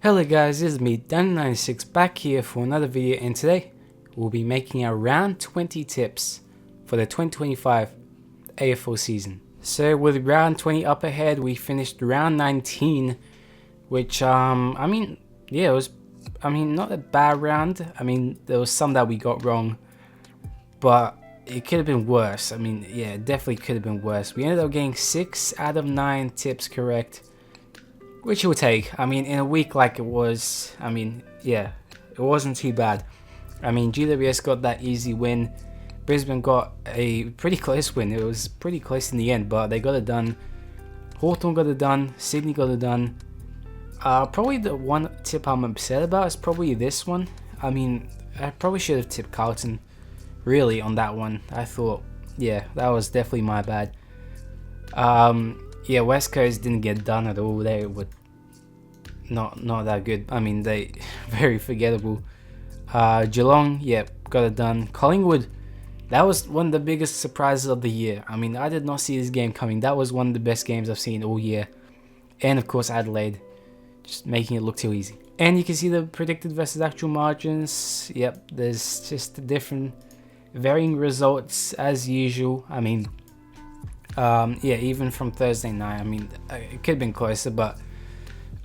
Hello guys, this is me, Danny96, back here for another video, and today we'll be making our round 20 tips for the 2025 AFL season. So with round 20 up ahead, we finished round 19, which it was not a bad round. There was some that we got wrong, but it could have been worse. It definitely could have been worse. We ended up getting 6 out of 9 tips correct, which it would take. In a week like it was, it wasn't too bad. GWS got that easy win. Brisbane got a pretty close win. It was pretty close in the end, but they got it done. Hawthorn got it done. Sydney got it done. Probably the one tip I'm upset about is probably this one. I probably should have tipped Carlton, really, on that one. I thought, that was definitely my bad. West Coast didn't get done at all. They were not that good. They very forgettable. Geelong, got it done. Collingwood, that was one of the biggest surprises of the year. I did not see this game coming. That was one of the best games I've seen all year. And of course Adelaide, just making it look too easy. And you can see the predicted versus actual margins. There's just different varying results as usual. Even from Thursday night, it could have been closer, but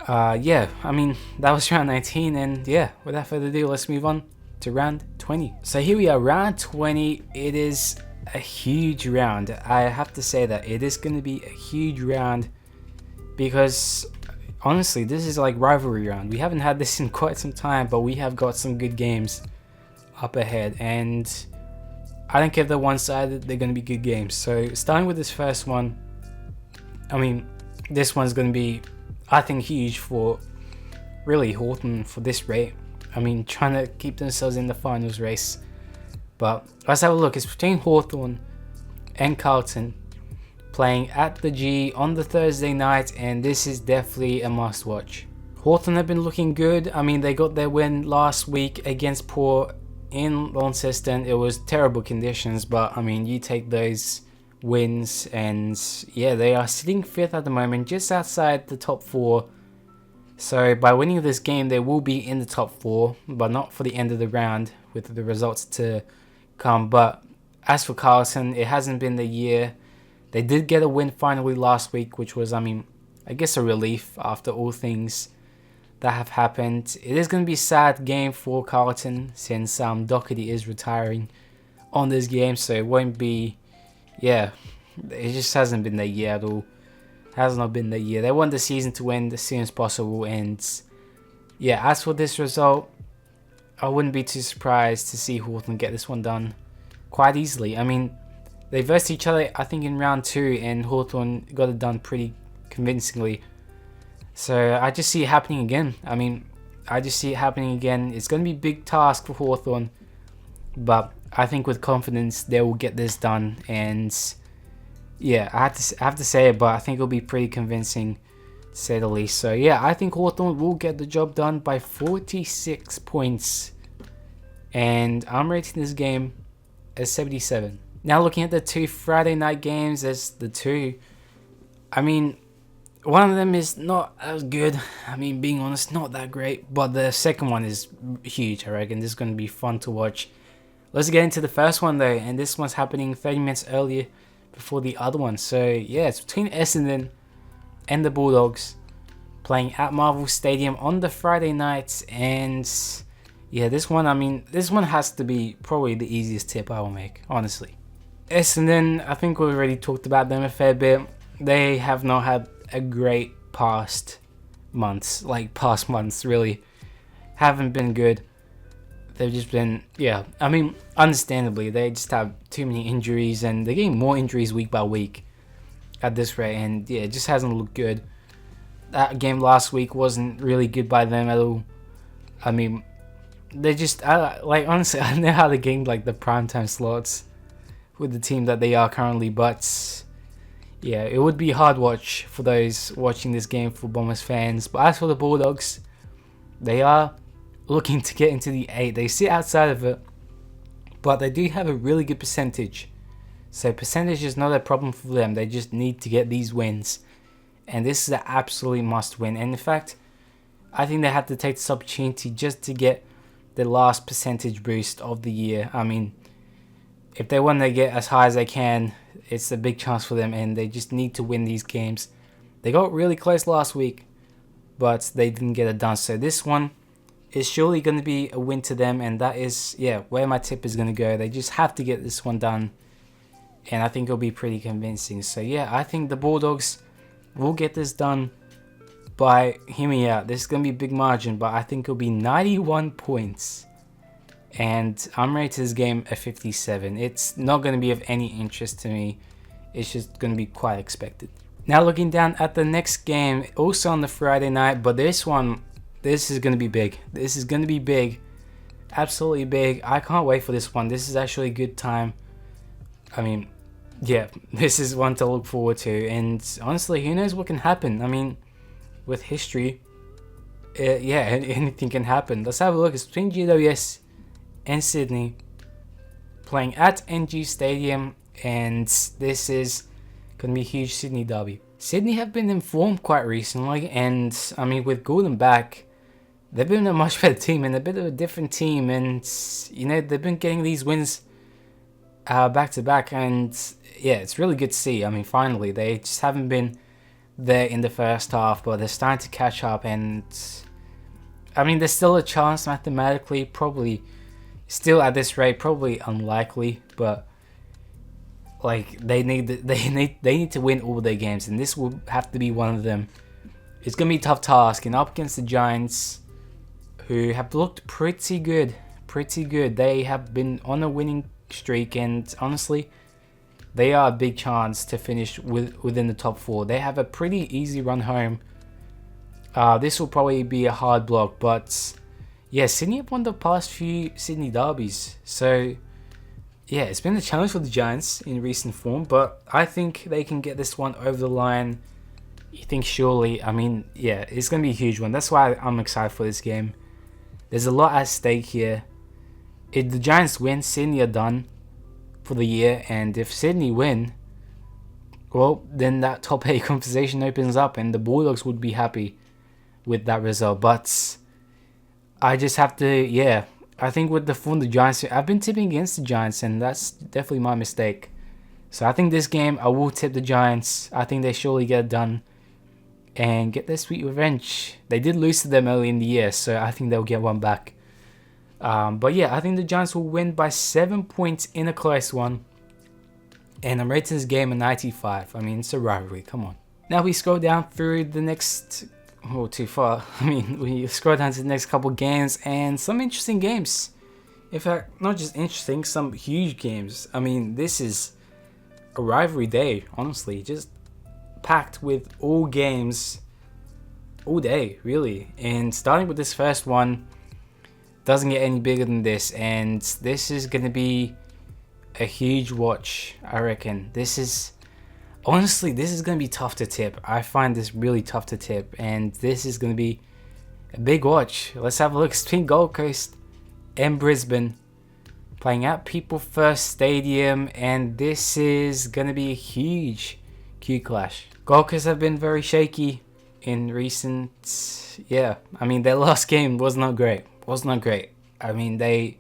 that was round 19, and without further ado, let's move on to round 20. So here we are, round 20. It is a huge round. I have to say that it is going to be a huge round because honestly, this is like rivalry round. We haven't had this in quite some time, but we have got some good games up ahead, and I don't care if they're one-sided, they're going to be good games. So starting with this first one, this one's going to be, I think, huge for really Hawthorn for this rate. Trying to keep themselves in the finals race. But let's have a look. It's between Hawthorn and Carlton, playing at the G on the Thursday night, and this is definitely a must-watch. Hawthorn have been looking good. They got their win last week against Port in Launceston. It was terrible conditions, but you take those wins, and they are sitting 5th at the moment, just outside the top 4. So by winning this game, they will be in the top 4, but not for the end of the round with the results to come. But as for Carlton, it hasn't been the year. They did get a win finally last week, which was I guess a relief after all things that have happened. It is going to be a sad game for Carlton since Doherty is retiring on this game, so it won't be, it just hasn't been their year at all. Has not been their year. They want the season to end as soon as possible, and as for this result, I wouldn't be too surprised to see Hawthorn get this one done quite easily. They versed each other, I think, in round 2, and Hawthorn got it done pretty convincingly. So I just see it happening again. It's going to be a big task for Hawthorn, but I think with confidence they will get this done. And I have to say it, but I think it'll be pretty convincing, to say the least. So I think Hawthorn will get the job done by 46 points, and I'm rating this game as 77. Now looking at the 2 Friday night games, there's the 2. One of them is not as good. Being honest, not that great. But the second one is huge, I reckon. This is going to be fun to watch. Let's get into the first one, though. And this one's happening 30 minutes earlier before the other one. So, it's between Essendon and the Bulldogs, playing at Marvel Stadium on the Friday night. And, this one, this one has to be probably the easiest tip I will make, honestly. Essendon, I think we've already talked about them a fair bit. They have not had a great past months, really haven't been good. They've just been, understandably, they just have too many injuries, and they're getting more injuries week by week at this rate, and it just hasn't looked good. That game last week wasn't really good by them at all. They just, honestly, I don't know how they gained the primetime slots with the team that they are currently, but it would be a hard watch for those watching this game for Bombers fans. But as for the Bulldogs, they are looking to get into the 8. They sit outside of it, but they do have a really good percentage. So percentage is not a problem for them. They just need to get these wins. And this is an absolute must win. And in fact, I think they have to take this opportunity just to get the last percentage boost of the year. I mean, if they want to get as high as they can, it's a big chance for them, and they just need to win these games. They got really close last week, but they didn't get it done. So this one is surely going to be a win to them, and that is, where my tip is going to go. They just have to get this one done, and I think it'll be pretty convincing. So I think the Bulldogs will get this done by, hear me out, this is going to be a big margin, but I think it'll be 91 points. And I'm rating this game a 57. It's not going to be of any interest to me. It's just going to be quite expected. Now looking down at the next game, also on the Friday night, but this is going to be big. This is going to be big. Absolutely big. I can't wait for this one. This is actually a good time. I mean, this is one to look forward to. And honestly, who knows what can happen? I mean, with history, anything can happen. Let's have a look. It's between GWS and Sydney, playing at NG Stadium, and this is going to be a huge Sydney derby. Sydney have been informed quite recently, and I mean, with Gordon back, they've been a much better team and a bit of a different team, and they've been getting these wins back to back, and it's really good to see. I mean, finally, they just haven't been there in the first half, but they're starting to catch up, and I mean, there's still a chance mathematically, probably still at this rate, probably unlikely, but like they need to win all their games, and this will have to be one of them. It's gonna be a tough task, and up against the Giants, who have looked pretty good. They have been on a winning streak, and honestly, they are a big chance to finish within the top 4. They have a pretty easy run home. This will probably be a hard block, but Sydney have won the past few Sydney derbies. So it's been a challenge for the Giants in recent form, but I think they can get this one over the line. You think surely? I mean, it's going to be a huge one. That's why I'm excited for this game. There's a lot at stake here. If the Giants win, Sydney are done for the year, and if Sydney win, well, then that top 8 conversation opens up, and the Bulldogs would be happy with that result. But I just have to, I think with the form the Giants, I've been tipping against the Giants, and that's definitely my mistake. So I think this game, I will tip the Giants. I think they surely get it done and get their sweet revenge. They did lose to them early in the year, so I think they'll get one back. But I think the Giants will win by 7 points in a close one. And I'm rating this game a 95. I mean, it's a rivalry, come on. Now we scroll down through the next, too far. I mean, we scroll down to the next couple games, and some interesting games. In fact, not just interesting, some huge games. I mean, this is a rivalry day, honestly. Just packed with all games all day, really. And starting with this first one, doesn't get any bigger than this, and this is going to be a huge watch, I reckon. This is going to be tough to tip. I find this really tough to tip, and this is going to be a big watch. Let's have a look. It's between Gold Coast and Brisbane, playing at People First Stadium, and this is going to be a huge clash. Gold Coast have been very shaky in recent, I mean, their last game was not great. I mean, they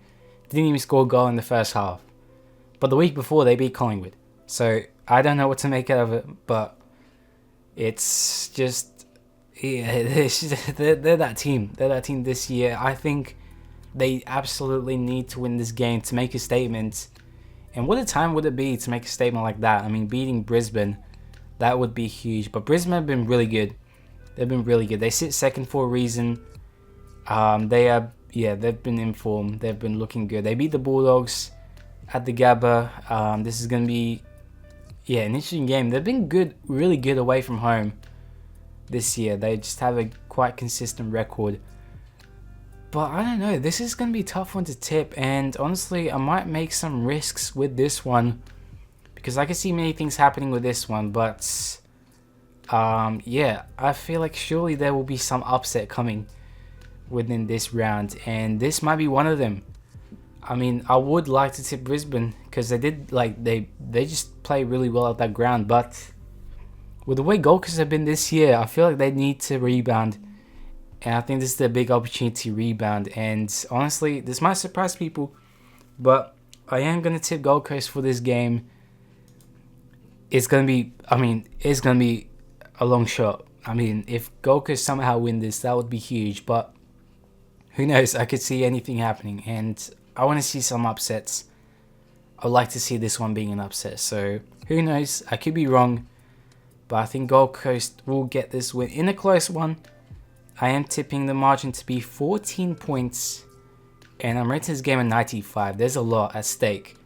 didn't even score a goal in the first half. But the week before, they beat Collingwood. So I don't know what to make out of it, but it's just, they're that team. They're that team this year. I think they absolutely need to win this game to make a statement. And what a time would it be to make a statement like that? I mean, beating Brisbane, that would be huge. But Brisbane have been really good. They've been really good. They sit second for a reason. They've been in form. They've been looking good. They beat the Bulldogs at the Gabba. This is going to be, an interesting game. They've been good, really good away from home this year. They just have a quite consistent record. But I don't know. This is going to be a tough one to tip. And honestly, I might make some risks with this one, because I can see many things happening with this one. But I feel like surely there will be some upset coming within this round, and this might be one of them. I mean, I would like to tip Brisbane, because they just play really well at that ground, but with the way Gold Coast have been this year, I feel like they need to rebound And I think this is a big opportunity to rebound. And honestly, this might surprise people, but I am going to tip Gold Coast for this game. It's going to be, it's going to be a long shot. I mean, if Gold Coast somehow win this, that would be huge. But who knows? I could see anything happening. And I want to see some upsets. I'd like to see this one being an upset. So who knows? I could be wrong. But I think Gold Coast will get this win in a close one. I am tipping the margin to be 14 points. And I'm rating this game at 95. There's a lot at stake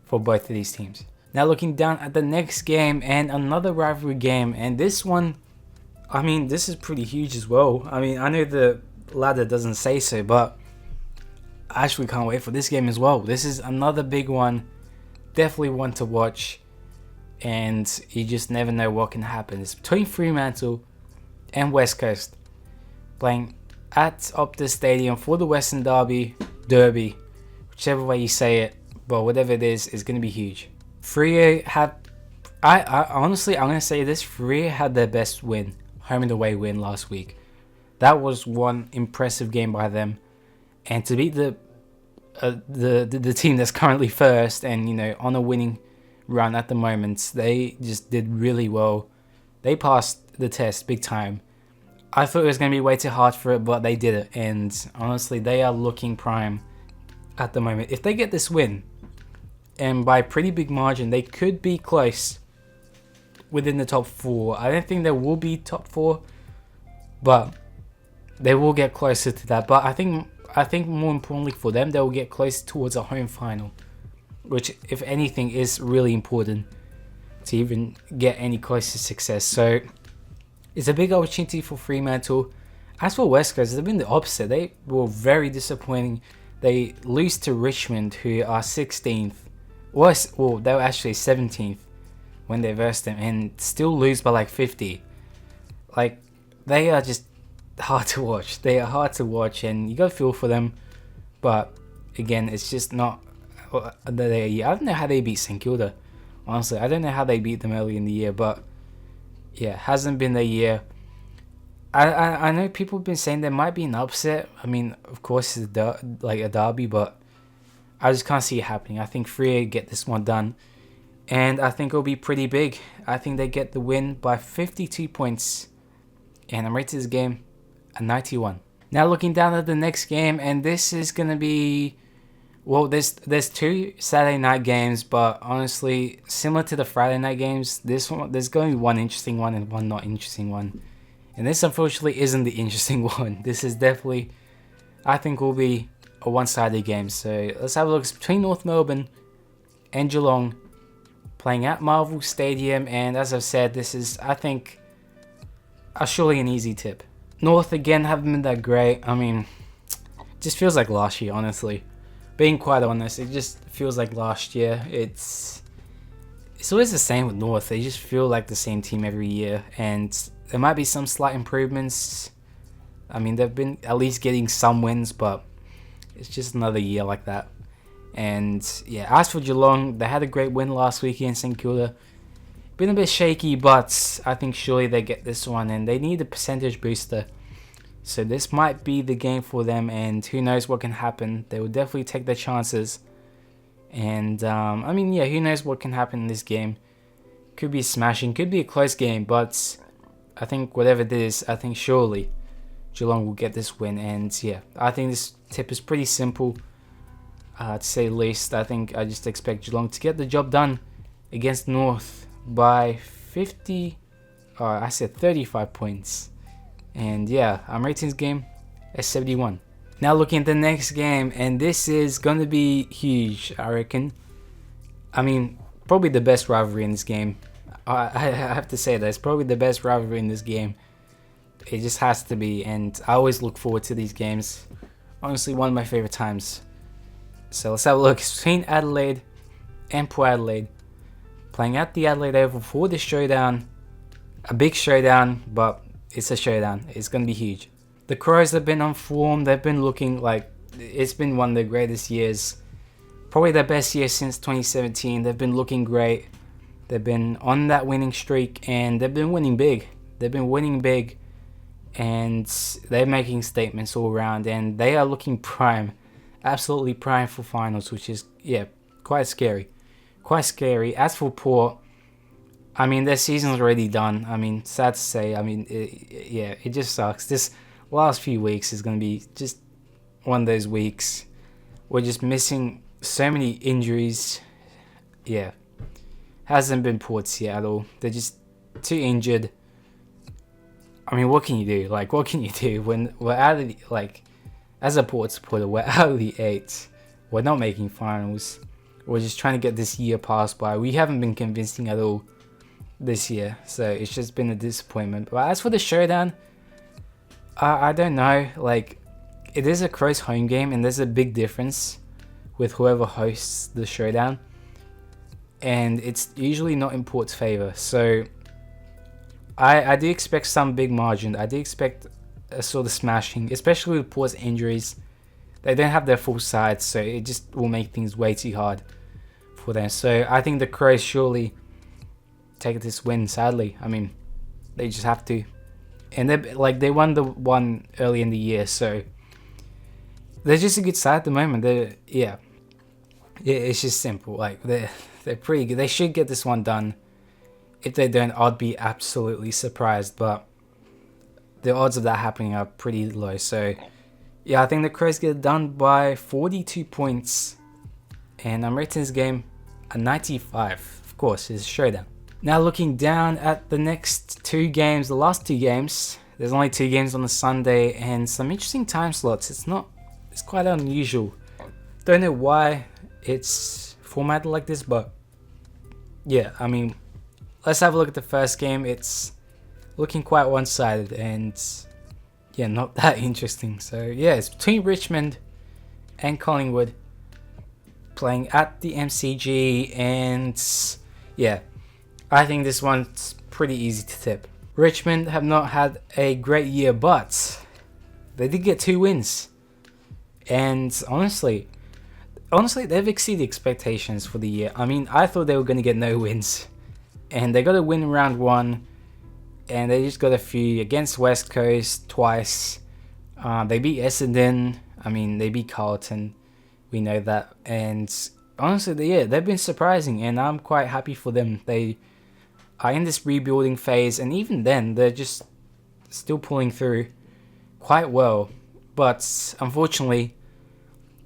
for both of these teams. Now looking down at the next game and another rivalry game. And this one, this is pretty huge as well. I know the ladder doesn't say so, but I actually can't wait for this game as well. This is another big one. Definitely one to watch. And you just never know what can happen. It's between Fremantle and West Coast, playing at Optus Stadium for the Western Derby, whichever way you say it, but whatever it is, it's going to be huge. Freo had, honestly, I'm going to say this, Freo had their best win, home and away win last week. That was one impressive game by them, and to beat the team that's currently first and on a winning run at the moment, they just did really well. They passed the test big time. I thought it was going to be way too hard for it, but they did it. And honestly, they are looking prime at the moment. If they get this win, and by a pretty big margin, they could be close within the top 4. I don't think they will be top 4, but they will get closer to that. But I think more importantly for them, they will get close towards a home final, which, if anything, is really important to even get any close to success. So it's a big opportunity for Fremantle. As for West Coast, they've been the opposite. They were very disappointing. They lose to Richmond, who are 16th. Well, they were actually 17th when they versed them, and still lose by like 50. Like, they are just hard to watch. They are hard to watch, and you got to feel for them. But again, it's just not their year. I don't know how they beat St Kilda. Honestly, I don't know how they beat them early in the year, but yeah, hasn't been their year. I know people have been saying there might be an upset. Of course, it's like a derby, but I just can't see it happening. I think Freo get this one done, and I think it'll be pretty big. I think they get the win by 52 points, and I'm rating this game at 91. Now looking down at the next game, and this is gonna be, well, there's 2 Saturday night games, but honestly, similar to the Friday night games, there's going to be one interesting one and one not interesting one. And this, unfortunately, isn't the interesting one. This is definitely, I think, will be a one-sided game. So let's have a look. It's between North Melbourne and Geelong, playing at Marvel Stadium. And as I've said, this is, I think, surely an easy tip. North, again, haven't been that great. Just feels like last year, honestly. Being quite honest, it just feels like last year. It's always the same with North. They just feel like the same team every year, and there might be some slight improvements. They've been at least getting some wins, but it's just another year like that. And yeah, as for Geelong, they had a great win last week against St Kilda. Been a bit shaky, but I think surely they get this one, and they need a percentage booster. So this might be the game for them, and who knows what can happen. They will definitely take their chances. And, who knows what can happen in this game. Could be smashing, could be a close game, but I think whatever it is, I think surely Geelong will get this win. And yeah, I think this tip is pretty simple, to say the least. I think I just expect Geelong to get the job done against North by 35 points. And yeah, I'm rating this game at 71. Now looking at the next game, and this is going to be huge, I reckon. Probably the best rivalry in this game. I have to say that. It's probably the best rivalry in this game. It just has to be, and I always look forward to these games. Honestly, one of my favorite times. So let's have a look. It's between Adelaide and Port Adelaide, playing at the Adelaide Oval for this showdown. A big showdown, but it's a showdown. It's going to be huge. The Crows have been on form. They've been looking like it's been one of their greatest years. Probably their best year since 2017. They've been looking great. They've been on that winning streak, and they've been winning big. and they're making statements all around, and they are looking prime, absolutely prime for finals, which is, yeah, quite scary. Quite scary. As for Port, I mean, their season's already done. I mean, sad to say. I mean, it just sucks. This last few weeks is going to be just one of those weeks. We're just missing so many injuries. Yeah. Hasn't been Port's yet at all. They're just too injured. I mean, what can you do? Like, what can you do when we're out of the, like, as a Port supporter, we're out of the 8. We're not making finals. We're just trying to get this year passed by. We haven't been convincing at all this year, so it's just been a disappointment. But as for the showdown, I don't know. Like, it is a Crows home game, and there's a big difference with whoever hosts the showdown, and it's usually not in Port's favor. So I do expect some big margin. I do expect a sort of smashing, especially with Port's injuries. They don't have their full side, so it just will make things way too hard for them. So I think the Crows surely take this win, sadly. I mean, they just have to. And they won the one early in the year, so they're just a good side at the moment. It's just simple. Like, they're pretty good. They should get this one done. If they don't, I'd be absolutely surprised, but the odds of that happening are pretty low. So yeah, I think the Crows get it done by 42 points, and I'm rating this game a 95. Of course, it's a showdown. Now looking down at the next 2 games, the last 2 games, there's only 2 games on the Sunday and some interesting time slots. It's quite unusual. Don't know why it's formatted like this, but yeah, I mean, let's have a look at the first game. It's looking quite one-sided and yeah, not that interesting. So yeah, it's between Richmond and Collingwood playing at the MCG, and yeah, I think this one's pretty easy to tip. Richmond have not had a great year, but they did get 2 wins. And honestly, they've exceeded expectations for the year. I mean, I thought they were going to get no wins. And they got a win in round 1. And they just got a few against West Coast twice. They beat Essendon. I mean, they beat Carlton. We know that. And honestly, yeah, they've been surprising. And I'm quite happy for them. They are in this rebuilding phase, and even then they're just still pulling through quite well. But unfortunately,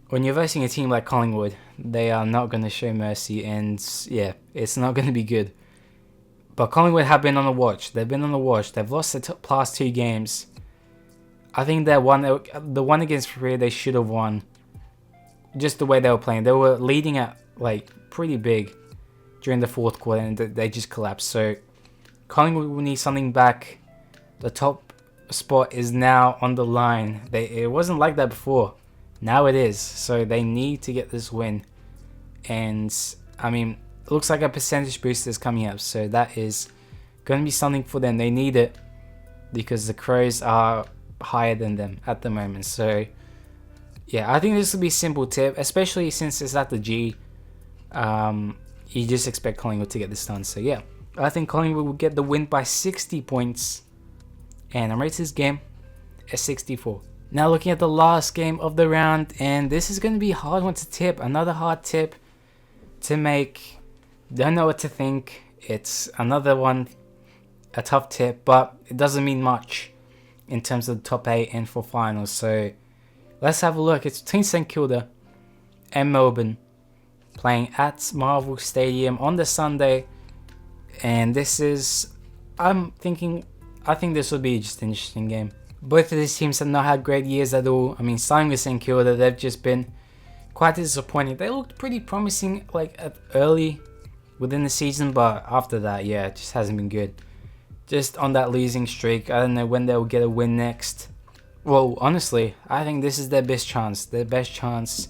when you're versing a team like Collingwood, they are not going to show mercy, and yeah, it's not going to be good. But Collingwood have been on the watch. They've been on the watch. They've lost the past 2 games. I think the one against Free, they should have won. Just the way they were playing. They were leading at like pretty big during the 4th quarter, and they just collapsed. So Collingwood will need something back. The top spot is now on the line. It wasn't like that before. Now it is. So they need to get this win. And I mean, it looks like a percentage boost is coming up. So that is going to be something for them. They need it because the Crows are higher than them at the moment. So yeah, I think this will be a simple tip, especially since it's at the G. You just expect Collingwood to get this done. So yeah, I think Collingwood will get the win by 60 points. And I'm rating this game at 64. Now looking at the last game of the round, and this is going to be a hard one to tip. Another hard tip to make. Don't know what to think. It's another one, a tough tip, but it doesn't mean much in terms of the top 8 and for finals. So let's have a look. It's between St Kilda and Melbourne, playing at Marvel Stadium on the Sunday. And this is, I think this will be just an interesting game. Both of these teams have not had great years at all. I mean, starting with St Kilda, they've just been quite disappointing. They looked pretty promising like early within the season, but after that, yeah, it just hasn't been good. Just on that losing streak. I don't know when they'll get a win next. Well, honestly, I think this is their best chance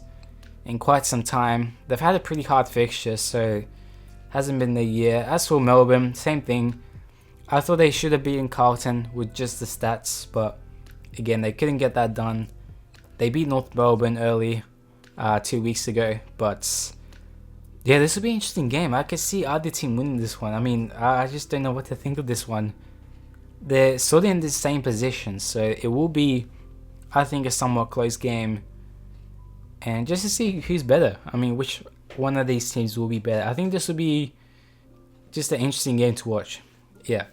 in quite some time. They've had a pretty hard fixture, so hasn't been their year. As for Melbourne, same thing. I thought they should have beaten Carlton with just the stats, but again, they couldn't get that done. They beat North Melbourne early 2 weeks ago, but yeah, this will be an interesting game. I could see either team winning this one. I mean, I just don't know what to think of this one. they're sort of in the same position, so it will be, I think, a somewhat close game. And just to see who's better. I mean, which one of these teams will be better. I think this will be just an interesting game to watch. Yeah.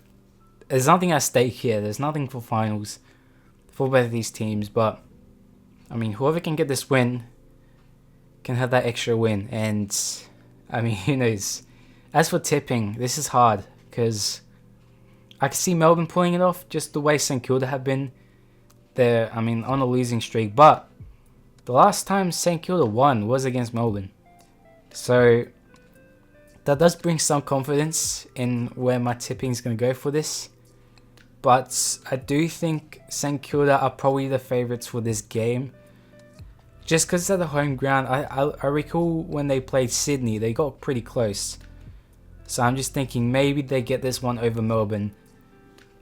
There's nothing at stake here. There's nothing for finals for both of these teams. But, I mean, whoever can get this win can have that extra win. And, I mean, who knows. As for tipping, this is hard. Because I can see Melbourne pulling it off. Just the way St Kilda have been. They're, I mean, on a losing streak. But the last time St Kilda won was against Melbourne. So that does bring some confidence in where my tipping is going to go for this. But I do think St Kilda are probably the favourites for this game. Just because it's at the home ground. I recall when they played Sydney, they got pretty close. So I'm just thinking maybe they get this one over Melbourne.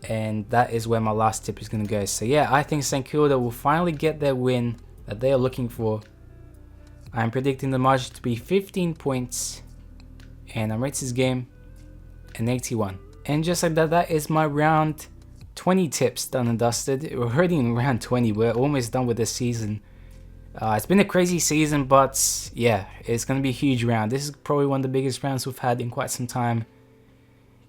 And that is where my last tip is going to go. So yeah, I think St Kilda will finally get their win that they are looking for. I'm predicting the margin to be 15 points. And I'm rating this game an 81. And just like that, that is my round 20 tips done and dusted. We're already in round 20. We're almost done with this season. It's been a crazy season, but yeah, it's going to be a huge round. This is probably one of the biggest rounds we've had in quite some time.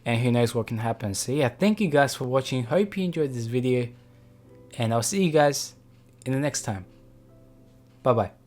And who knows what can happen. So yeah, thank you guys for watching. Hope you enjoyed this video. And I'll see you guys in the next time. Bye bye.